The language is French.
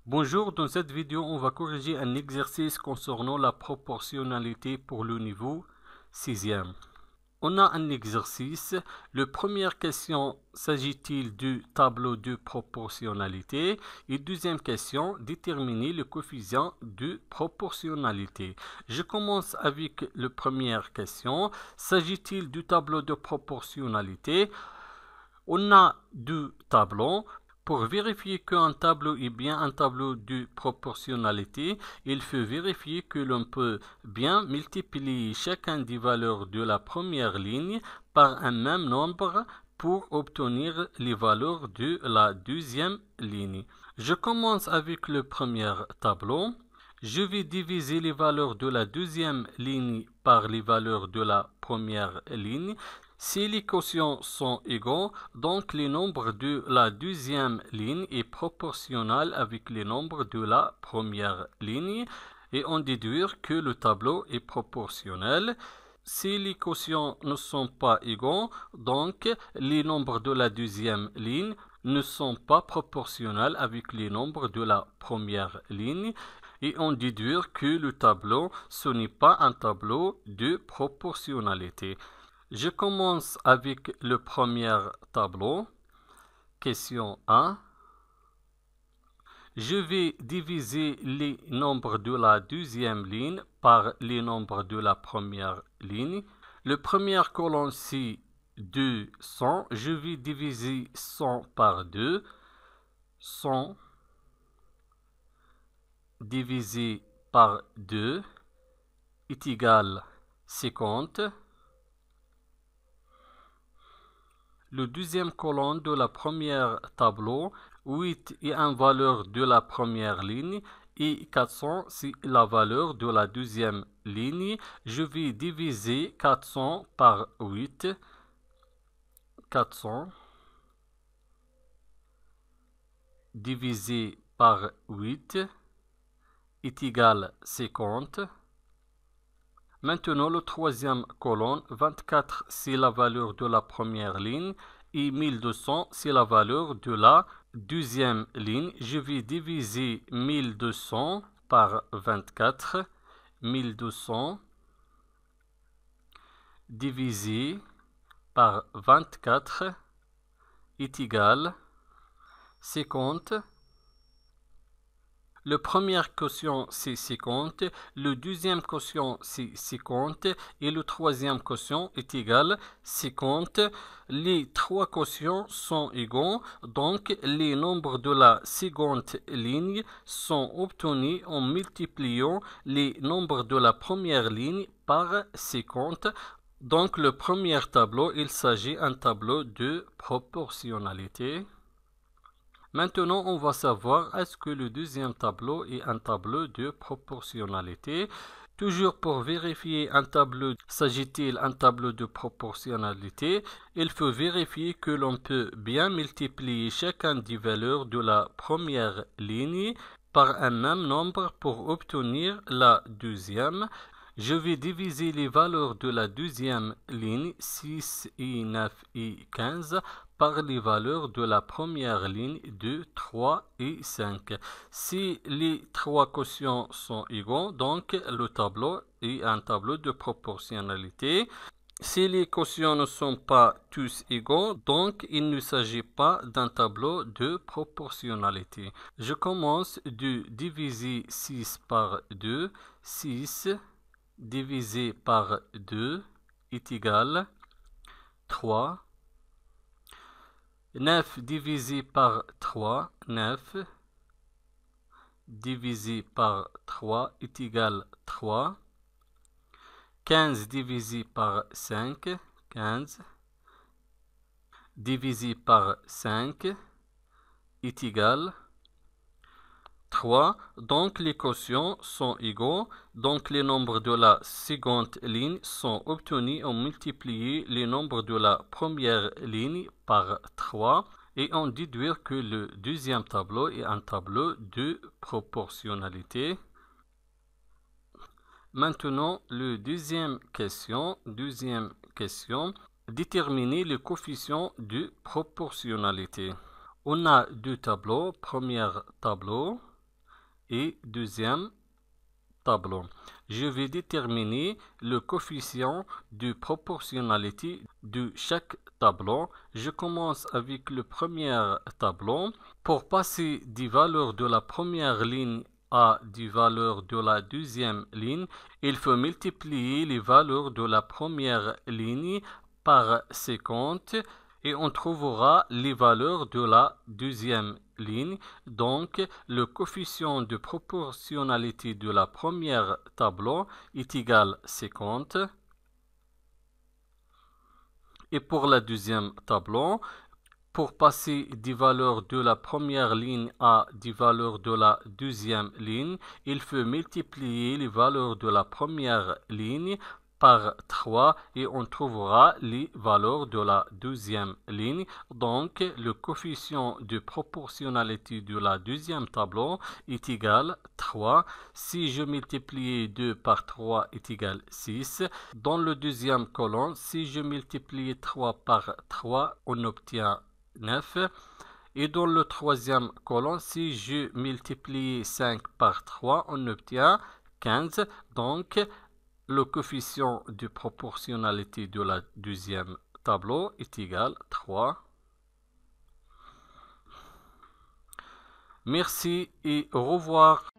Bonjour, dans cette vidéo, on va corriger un exercice concernant la proportionnalité pour le niveau 6e. On a un exercice. La première question, s'agit-il du tableau de proportionnalité? Et deuxième question, déterminer le coefficient de proportionnalité. Je commence avec la première question. S'agit-il du tableau de proportionnalité? On a deux tableaux. Pour vérifier qu'un tableau est bien un tableau de proportionnalité, il faut vérifier que l'on peut bien multiplier chacun des valeurs de la première ligne par un même nombre pour obtenir les valeurs de la deuxième ligne. Je commence avec le premier tableau. Je vais diviser les valeurs de la deuxième ligne par les valeurs de la première ligne. Si les quotients sont égaux, donc le nombre de la deuxième ligne est proportionnel avec le nombre de la première ligne et on déduit que le tableau est proportionnel. Si les quotients ne sont pas égaux, donc les nombres de la deuxième ligne ne sont pas proportionnels avec les nombres de la première ligne et on déduit que le tableau, ce n'est pas un tableau de proportionnalité. Je commence avec le premier tableau. Question 1. Je vais diviser les nombres de la deuxième ligne par les nombres de la première ligne. Le premier colonne, c'est 200. Je vais diviser 100 par 2. 100 divisé par 2 est égal à 50. Le deuxième colonne de la première tableau, 8 est une valeur de la première ligne et 400 c'est la valeur de la deuxième ligne. Je vais diviser 400 par 8. 400 divisé par 8 est égal à 50. Maintenant, le troisième colonne, 24, c'est la valeur de la première ligne et 1200, c'est la valeur de la deuxième ligne. Je vais diviser 1200 par 24. 1200 divisé par 24 est égal à 50. Le premier quotient, c'est 50. Le deuxième quotient, c'est 50. Et le troisième quotient est égal à 50. Les trois quotients sont égaux. Donc, les nombres de la seconde ligne sont obtenus en multipliant les nombres de la première ligne par 50. Donc, le premier tableau, il s'agit d'un tableau de proportionnalité. Maintenant, on va savoir est-ce que le deuxième tableau est un tableau de proportionnalité. Toujours pour vérifier un tableau, s'agit-il d'un tableau de proportionnalité, il faut vérifier que l'on peut bien multiplier chacun des valeurs de la première ligne par un même nombre pour obtenir la deuxième. Je vais diviser les valeurs de la deuxième ligne 6 et 9 et 15 par les valeurs de la première ligne 2, 3 et 5. Si les trois quotients sont égaux, donc le tableau est un tableau de proportionnalité. Si les quotients ne sont pas tous égaux, donc il ne s'agit pas d'un tableau de proportionnalité. Je commence de diviser 6 par 2. 6 divisé par 2 est égal à 3. 9 divisé par 3, 9 divisé par 3 est égal à 3. 15 divisé par 5, 15 divisé par 5 est égal à 3. Donc les quotients sont égaux. Donc les nombres de la seconde ligne sont obtenus en multipliant les nombres de la première ligne par 3. Et on déduit que le deuxième tableau est un tableau de proportionnalité. Maintenant, la deuxième question. Déterminer le coefficient de proportionnalité. On a deux tableaux. Premier tableau. et deuxième tableau. Je vais déterminer le coefficient de proportionnalité de chaque tableau. Je commence avec le premier tableau. Pour passer des valeurs de la première ligne à des valeurs de la deuxième ligne, il faut multiplier les valeurs de la première ligne par 50 et on trouvera les valeurs de la deuxième ligne. Donc, le coefficient de proportionnalité de la première tableau est égal à 50. Et pour la deuxième tableau, pour passer des valeurs de la première ligne à des valeurs de la deuxième ligne, il faut multiplier les valeurs de la première ligne par 3 et on trouvera les valeurs de la deuxième ligne. Donc, le coefficient de proportionnalité de la deuxième tableau est égal à 3. Si je multiplie 2 par 3 est égal à 6. Dans le deuxième colonne, si je multiplie 3 par 3, on obtient 9. Et dans le troisième colonne, si je multiplie 5 par 3, on obtient 15. Donc, le coefficient de proportionnalité de la deuxième tableau est égal à 3. Merci et au revoir.